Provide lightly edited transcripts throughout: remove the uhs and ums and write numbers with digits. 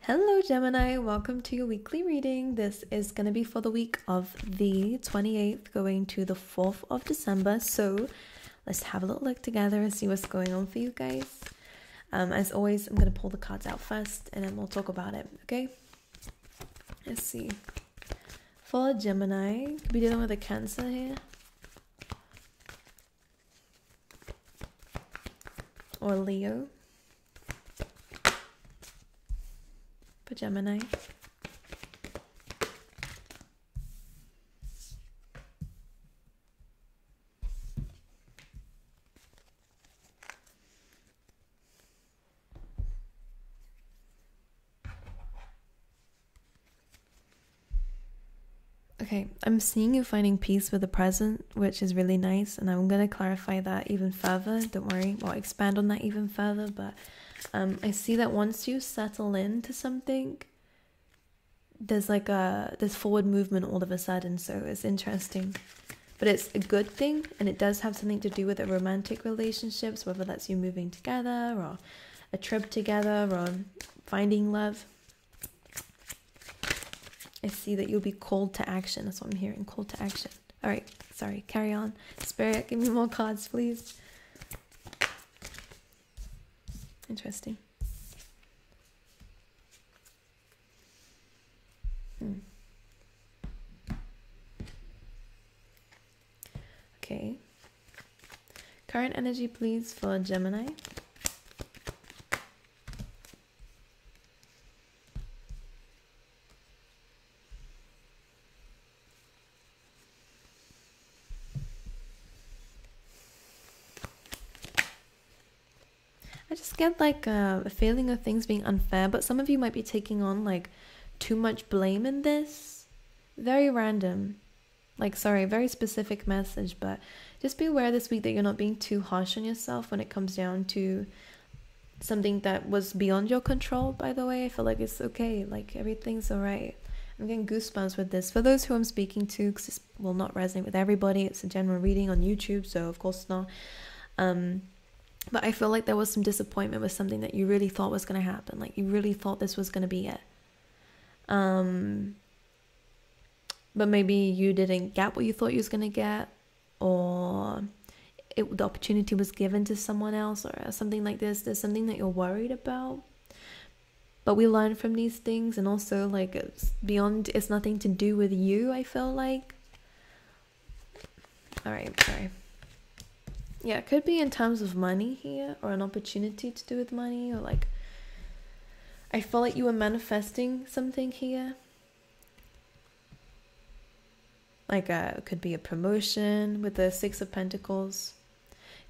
Hello Gemini, welcome to your weekly reading. This is going to be for the week of the 28th going to the 4th of December. So let's have a little look together and see what's going on for you guys. As always, I'm going to pull the cards out first and then we'll talk about it, okay? Let's see. For Gemini, could be dealing with a Cancer here. Or Leo. For Gemini. Okay, I'm seeing you finding peace with the present, which is really nice, and I'm going to clarify that even further. Don't worry, I'll expand on that even further, but I see that once you settle into something, there's like this forward movement all of a sudden, so it's interesting. But it's a good thing, and it does have something to do with the romantic relationships, whether that's you moving together, or a trip together, or finding love. I see that you'll be called to action. That's what I'm hearing, called to action. All right, sorry, carry on. Spirit, give me more cards, please. Interesting. Okay. Current energy, please, for Gemini. I just get like a feeling of things being unfair, but some of you might be taking on like too much blame in this. Very random. Like, sorry, very specific message, but just be aware this week that you're not being too harsh on yourself when it comes down to something that was beyond your control, by the way. I feel like it's okay. Like, everything's all right. I'm getting goosebumps with this. For those who I'm speaking to, because this will not resonate with everybody. It's a general reading on YouTube, so of course not. But I feel like there was some disappointment with something that you really thought was going to happen. Like, you really thought this was going to be it. But maybe you didn't get what you thought you was going to get, or the opportunity was given to someone else, or something like this. There's something that you're worried about. But we learn from these things, and also, like, it's nothing to do with you, I feel like. All right, sorry. Yeah, it could be in terms of money here, or an opportunity to do with money, or like, I feel like you were manifesting something here. Like, it could be a promotion with the Six of Pentacles.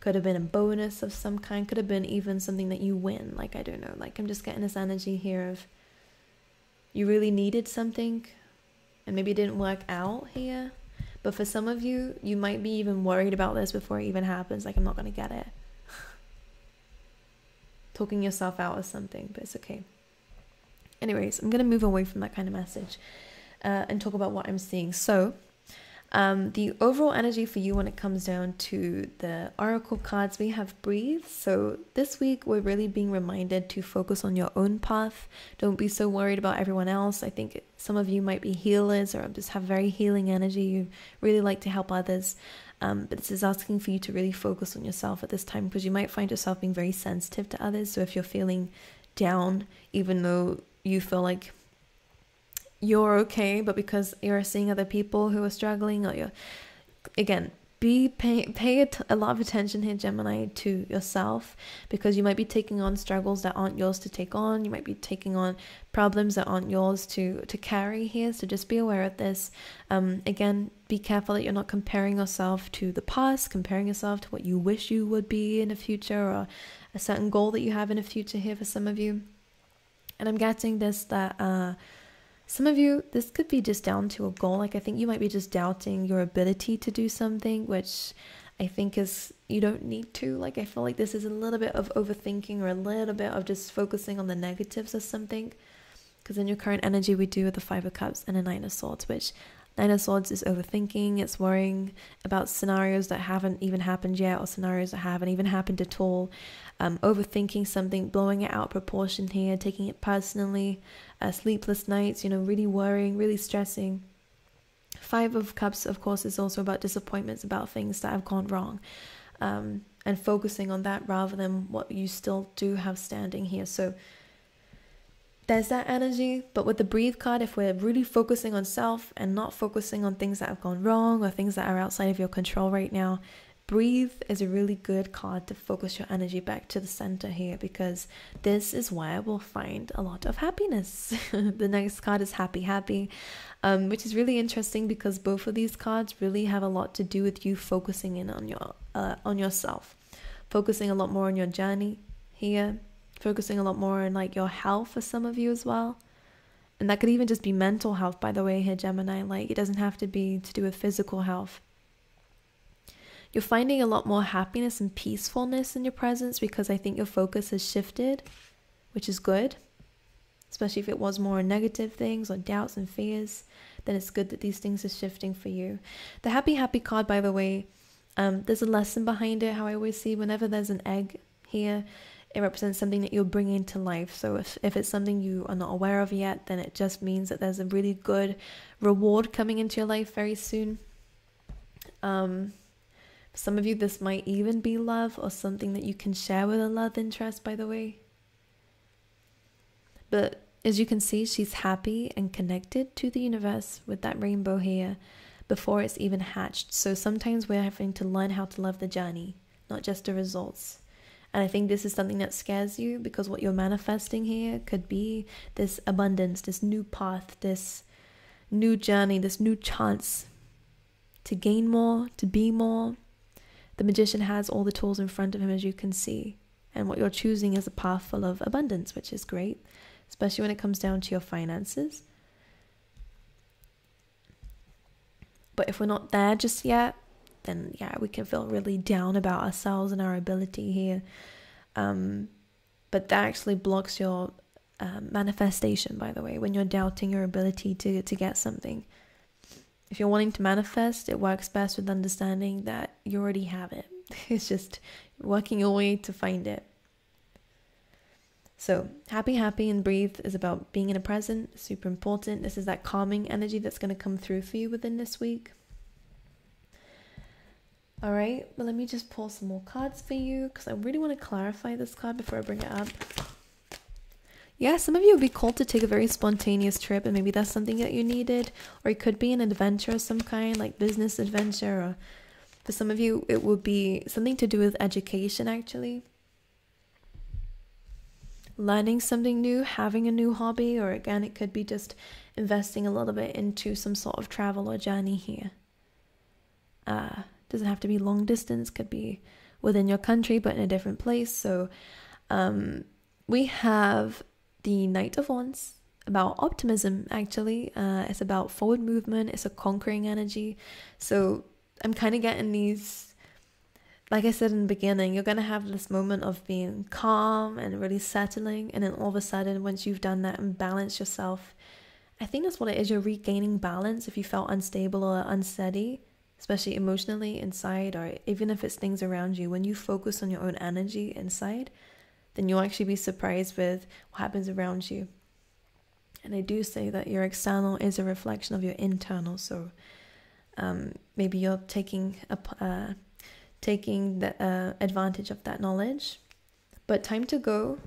Could have been a bonus of some kind. Could have been even something that you win. Like, I don't know. Like, I'm just getting this energy here of you really needed something and maybe it didn't work out here. But for some of you, you might be even worried about this before it even happens. Like, I'm not going to get it. Talking yourself out of something, but it's okay. Anyways, I'm going to move away from that kind of message and talk about what I'm seeing. So, the overall energy for you when it comes down to the oracle cards, we have breathe. So this week we're really being reminded to focus on your own path. Don't be so worried about everyone else. I think some of you might be healers or just have very healing energy. You really like to help others, but this is asking for you to really focus on yourself at this time, because you might find yourself being very sensitive to others. So if you're feeling down, even though you feel like you're okay, but because you're seeing other people who are struggling, or you're, again, pay a lot of attention here, Gemini, to yourself, because you might be taking on struggles that aren't yours to take on. You might be taking on problems that aren't yours to carry here. So just be aware of this. Again, be careful that you're not comparing yourself to the past, comparing yourself to what you wish you would be in the future, or a certain goal that you have in the future here for some of you. And I'm getting this, that some of you, this could be just down to a goal. Like, I think you might be just doubting your ability to do something, which I think is, you don't need to. Like, I feel like this is a little bit of overthinking, or a little bit of just focusing on the negatives of something. Because in your current energy, we do with the Five of Cups and a Nine of Swords, which Nine of Swords is overthinking. It's worrying about scenarios that haven't even happened yet, or scenarios that haven't even happened at all. Overthinking something, blowing it out of proportion here, taking it personally. Sleepless nights, really worrying, really stressing. Five of Cups, of course, is also about disappointments, about things that have gone wrong. And focusing on that rather than what you still do have standing here. So there's that energy. But with the Breathe card, if we're really focusing on self and not focusing on things that have gone wrong or things that are outside of your control right now, Breathe is a really good card to focus your energy back to the center here, because this is where we'll find a lot of happiness. The next card is Happy, which is really interesting because both of these cards really have a lot to do with you focusing in on yourself, focusing a lot more on your journey here, focusing a lot more on like your health for some of you as well. And that could even just be mental health, by the way, here, Gemini. Like, it doesn't have to be to do with physical health. You're finding a lot more happiness and peacefulness in your presence because I think your focus has shifted, which is good. Especially if it was more on negative things or doubts and fears, then it's good that these things are shifting for you. The Happy card, by the way, there's a lesson behind it. How I always see whenever there's an egg here, it represents something that you're bringing to life. So if it's something you are not aware of yet, then it just means that there's a really good reward coming into your life very soon. For some of you, this might even be love or something that you can share with a love interest, by the way. But as you can see, she's happy and connected to the universe with that rainbow here before it's even hatched. So sometimes we're having to learn how to love the journey, not just the results. And I think this is something that scares you, because what you're manifesting here could be this abundance, this new path, this new journey, this new chance to gain more, to be more. The Magician has all the tools in front of him, as you can see. And what you're choosing is a path full of abundance, which is great, especially when it comes down to your finances. But if we're not there just yet, then yeah, we can feel really down about ourselves and our ability here. But that actually blocks your manifestation, by the way, when you're doubting your ability to get something. If you're wanting to manifest, it works best with understanding that you already have it. It's just working your way to find it. So Happy and Breathe is about being in the present, super important. This is that calming energy that's going to come through for you within this week. All right, well, let me just pull some more cards for you because I really want to clarify this card before I bring it up. Yeah, some of you would be called to take a very spontaneous trip, and maybe that's something that you needed, or it could be an adventure of some kind, like business adventure, or for some of you it would be something to do with education, actually. Learning something new, having a new hobby, or again, it could be just investing a little bit into some sort of travel or journey here. Doesn't have to be long distance, could be within your country, but in a different place. So we have the Knight of Wands, about optimism, actually. It's about forward movement. It's a conquering energy. So I'm kind of getting these, like I said in the beginning, you're going to have this moment of being calm and really settling. And then all of a sudden, once you've done that and balanced yourself, I think that's what it is. You're regaining balance. If you felt unstable or unsteady, especially emotionally inside, or even if it's things around you, when you focus on your own energy inside, then you'll actually be surprised with what happens around you. And I do say that your external is a reflection of your internal. So maybe you're taking the advantage of that knowledge. But time to go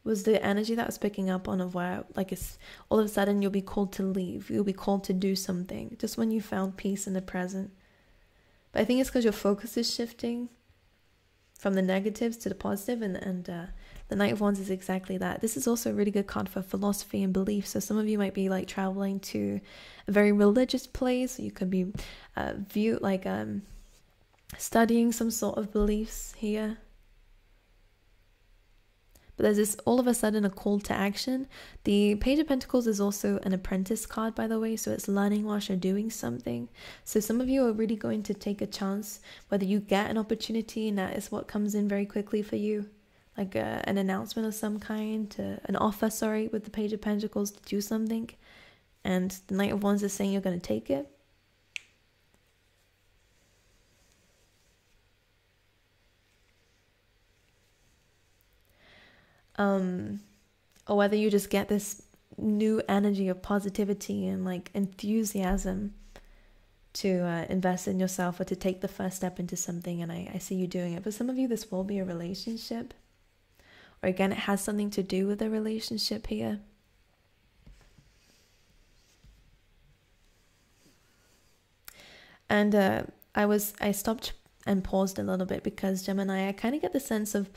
was the energy that I was picking up on, of where like it's all of a sudden you'll be called to leave. You'll be called to do something just when you found peace in the present. But I think it's because your focus is shifting from the negatives to the positive, and the Knight of Wands is exactly that. This is also a really good card for philosophy and belief. So some of you might be like traveling to a very religious place. You could be studying some sort of beliefs here. But there's this all of a sudden a call to action. The Page of Pentacles is also an apprentice card, by the way, so it's learning whilst you're doing something. So some of you are really going to take a chance, whether you get an opportunity, and that is what comes in very quickly for you, like an announcement of some kind, an offer, with the Page of Pentacles to do something. And the Knight of Wands is saying you're going to take it. Or whether you just get this new energy of positivity and like enthusiasm to invest in yourself or to take the first step into something, and I see you doing it. For some of you, this will be a relationship, or again, it has something to do with a relationship here. And I stopped and paused a little bit because, Gemini, I kind of get the sense of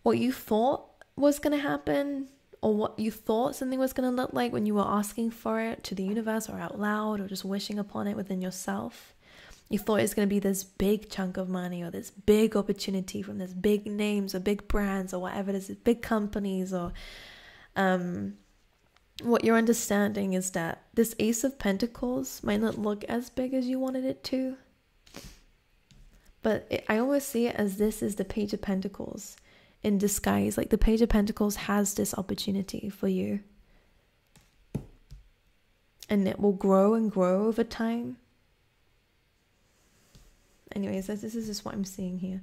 what you thought was going to happen, or what you thought something was going to look like when you were asking for it to the universe or out loud or just wishing upon it within yourself. You thought it was going to be this big chunk of money or this big opportunity from this big names or big brands or whatever it is, big companies, or what you're understanding is that this Ace of Pentacles might not look as big as you wanted it to, but I always see it as this is the Page of Pentacles in disguise. Like the Page of Pentacles has this opportunity for you, and it will grow and grow over time. Anyways, this is just what I'm seeing here.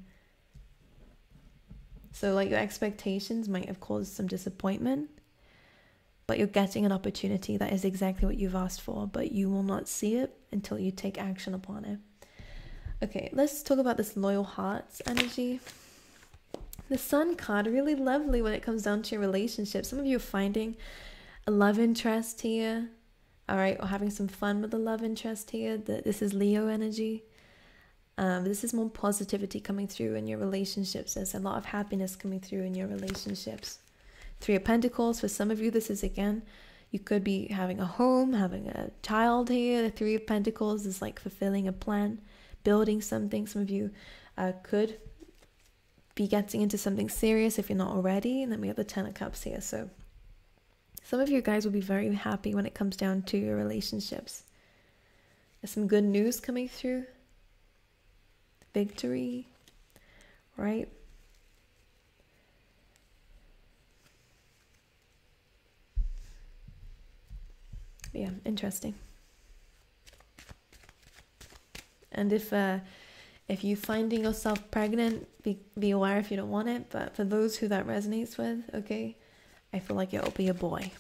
So like your expectations might have caused some disappointment, but you're getting an opportunity that is exactly what you've asked for, but you will not see it until you take action upon it. Okay, let's talk about this Loyal Hearts energy. The Sun card, really lovely when it comes down to your relationship. Some of you are finding a love interest here, all right, or having some fun with the love interest here. This is Leo energy. This is more positivity coming through in your relationships. There's a lot of happiness coming through in your relationships. Three of Pentacles, for some of you, this is, again, you could be having a home, having a child here. The Three of Pentacles is like fulfilling a plan, building something. Some of you could be getting into something serious if you're not already. And then we have the Ten of Cups here. So some of you guys will be very happy when it comes down to your relationships. There's some good news coming through. Victory, right? Yeah, interesting. And if you're finding yourself pregnant, be aware if you don't want it. But for those who that resonates with, okay, I feel like it'll be a boy.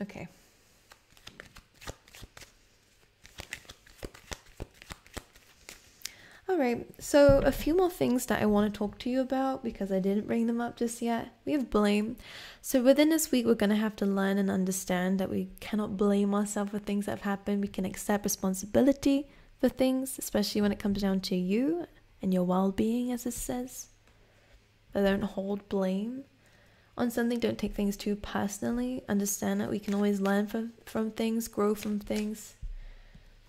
Okay. Alright, so a few more things that I want to talk to you about because I didn't bring them up just yet. We have blame. So within this week, we're going to have to learn and understand that we cannot blame ourselves for things that have happened. We can accept responsibility for things, especially when it comes down to you and your well-being, as it says. But don't hold blame on something. Don't take things too personally. Understand that we can always learn from things, grow from things.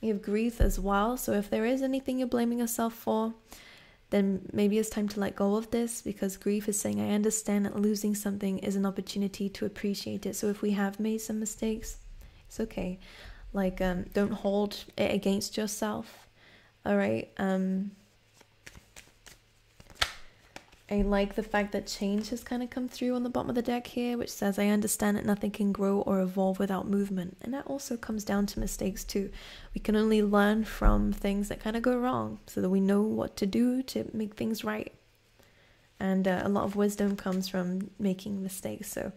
We have grief as well. So if there is anything you're blaming yourself for, then maybe it's time to let go of this, because grief is saying, I understand that losing something is an opportunity to appreciate it. So if we have made some mistakes, it's okay. Like, don't hold it against yourself. All right. I like the fact that change has kind of come through on the bottom of the deck here, which says, I understand that nothing can grow or evolve without movement. And that also comes down to mistakes too. We can only learn from things that kind of go wrong so that we know what to do to make things right. And a lot of wisdom comes from making mistakes. So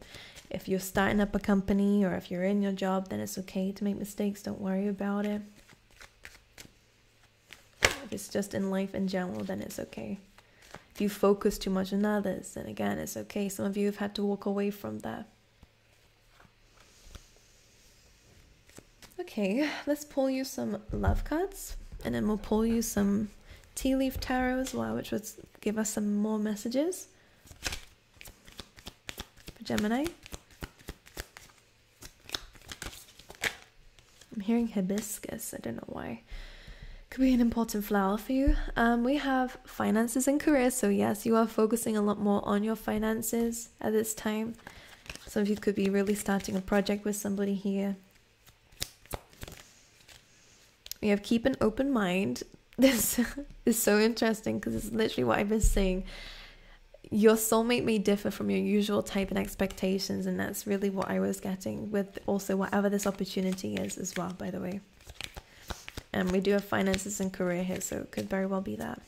if you're starting up a company or if you're in your job, then it's okay to make mistakes. Don't worry about it. If it's just in life in general, then it's okay. If you focus too much on others, then again, it's okay. Some of you have had to walk away from that. Okay, let's pull you some love cards, and then we'll pull you some tea leaf tarot as well, which would give us some more messages for Gemini. I'm hearing hibiscus. I don't know why. Could be an important flower for you. We have finances and career. So yes, you are focusing a lot more on your finances at this time. Some of you could be really starting a project with somebody here. We have keep an open mind. this is so interesting because it's literally what I've been saying. Your soulmate may differ from your usual type and expectations, and that's really what I was getting with also whatever this opportunity is as well, by the way. And we do have finances and career here, so it could very well be that.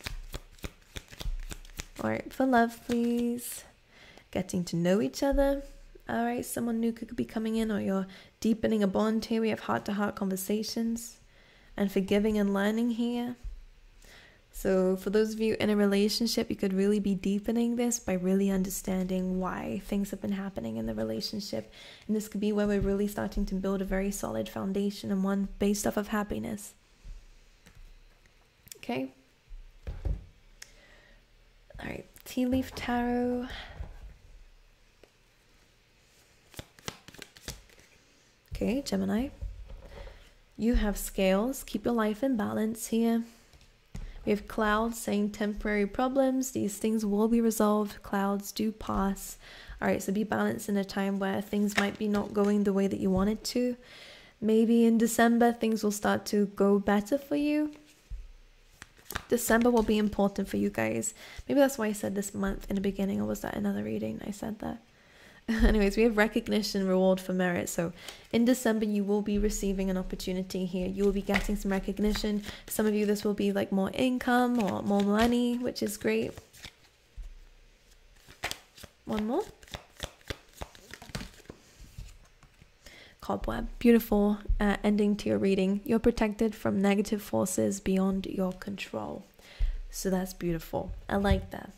All right, for love, please. Getting to know each other. All right, someone new could be coming in, or you're deepening a bond here. We have heart-to-heart conversations and forgiving and learning here. So for those of you in a relationship, you could really be deepening this by really understanding why things have been happening in the relationship. And this could be where we're really starting to build a very solid foundation, and one based off of happiness. Okay. All right, Tea Leaf Tarot. Okay, Gemini. You have Scales. Keep your life in balance here. We have Clouds saying temporary problems. These things will be resolved. Clouds do pass. All right, so be balanced in a time where things might be not going the way that you want it to. Maybe in December, things will start to go better for you. December will be important for you guys. Maybe that's why I said this month in the beginning, or was that another reading I said that? Anyways, we have recognition, reward for merit. So in December, you will be receiving an opportunity here. You will be getting some recognition. Some of you, this will be like more income or more money, which is great. One more. Cobweb. Beautiful ending to your reading. You're protected from negative forces beyond your control. So that's beautiful. I like that.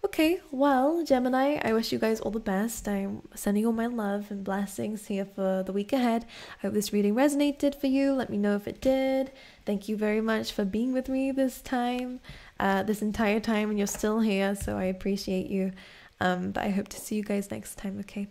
Okay, well, Gemini, I wish you guys all the best. I'm sending all my love and blessings here for the week ahead. I hope this reading resonated for you. Let me know if it did. Thank you very much for being with me this time, this entire time, and you're still here, so I appreciate you. But I hope to see you guys next time, okay?